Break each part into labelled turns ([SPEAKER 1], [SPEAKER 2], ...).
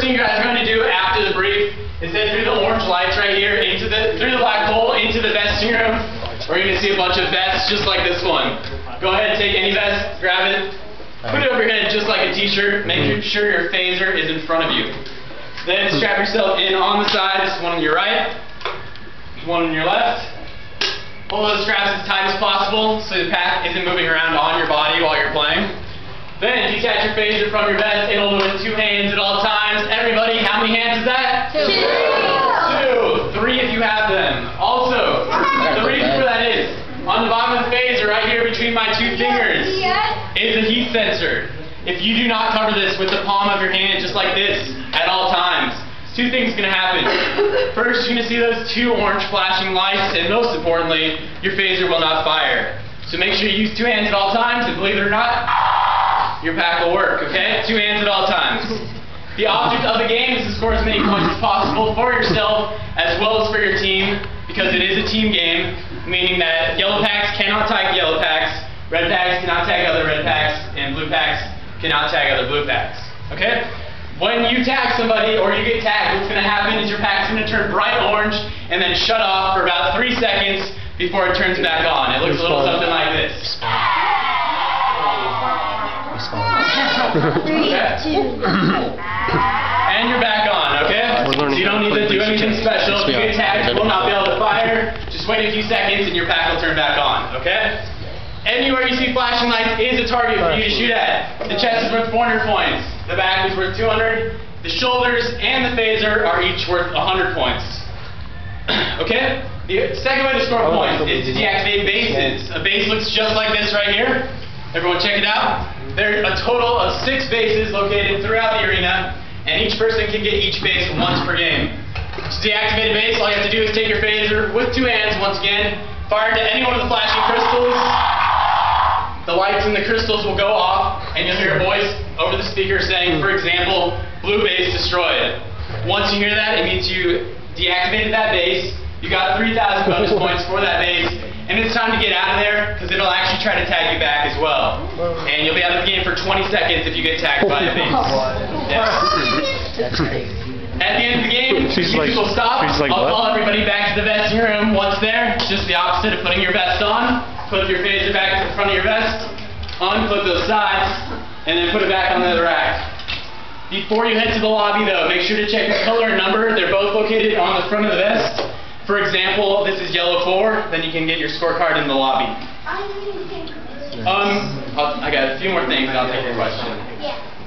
[SPEAKER 1] thing you guys are going to do after the brief is head through the orange lights right here, through the black hole, into the vesting room. We're going to see a bunch of vests just like this one. Go ahead and take any vest, grab it, put it over your head just like a t-shirt. Make sure your phaser is in front of you. Then strap yourself in on the sides, one on your right, one on your left. Pull those straps as tight as possible so the pack isn't moving around on your body while you're playing. Then detach your phaser from your vest and hold it with 2 hands at all times. Everybody, how many hands is that? 2. 2. 3 if you have them. Also, the reason for that is, on the bottom of the phaser, right here between my 2 fingers, is a heat sensor. If you do not cover this with the palm of your hand just like this at all times, 2 things are going to happen. First, you're going to see those 2 orange flashing lights, and most importantly, your phaser will not fire. So make sure you use 2 hands at all times, and believe it or not, your pack will work, okay? 2 hands at all times. The object of the game is to score as many points as possible for yourself as well as for your team, because it is a team game, meaning that yellow packs cannot tag yellow packs, red packs cannot tag other red packs, and blue packs cannot tag other blue packs, okay? When you tag somebody or you get tagged, what's going to happen is your pack's going to turn bright orange and then shut off for about 3 seconds before it turns back on. It looks a little something like this. Okay? And you're back on, okay? So you don't need to do anything special. If you get tagged, you will not be able to fire. Just wait a few seconds and your pack will turn back on, okay? Anywhere you see flashing lights is a target for you to shoot at. The chest is worth 400 points. The back is worth 200. The shoulders and the phaser are each worth 100 points. Okay? The second way to score points is to deactivate bases. A base looks just like this right here. Everyone check it out. There are a total of 6 bases located throughout the arena, and each person can get each base once per game. To deactivate a base, all you have to do is take your phaser with 2 hands once again, fire into any one of the flashing crystals. The lights in the crystals will go off, and you'll hear a voice over the speaker saying, for example, blue base destroyed. Once you hear that, it means you deactivated that base, you got 3,000 bonus points for that base, and it's time to get out of there, because it'll actually try to tag you back as well. And you'll be out of the game for 20 seconds if you get tagged by a base. Yeah. At the end of the game, the music will stop. I'll call everybody back to the vesting room. Once there, it's just the opposite of putting your vest on. Put your phaser back to the front of your vest, unclip those sides, and then put it back on the rack. Before you head to the lobby, though, make sure to check the color and number. They're both located on the front of the vest. For example, this is yellow 4, then you can get your scorecard in the lobby. I got a few more things and I'll take your question.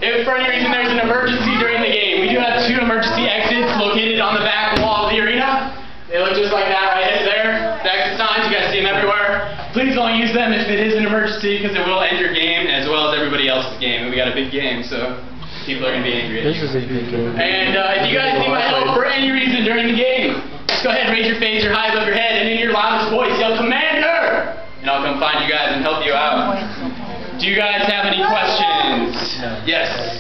[SPEAKER 1] If for any reason there's an emergency during the game, we do have 2 emergency exits located on the back wall of the arena. They look just like that right there. The exit signs, you guys see them everywhere. Please don't use them if it is an emergency, because it will end your game as well as everybody else's game. And we got a big game, so people are going to be angry at you.
[SPEAKER 2] This is a big game.
[SPEAKER 1] And if you guys need my help for any reason during the game, just go ahead and raise your phaser high above your head, and in your loudest voice yell, "Commander!" And I'll come find you guys and help you out. Do you guys have any questions? Yes.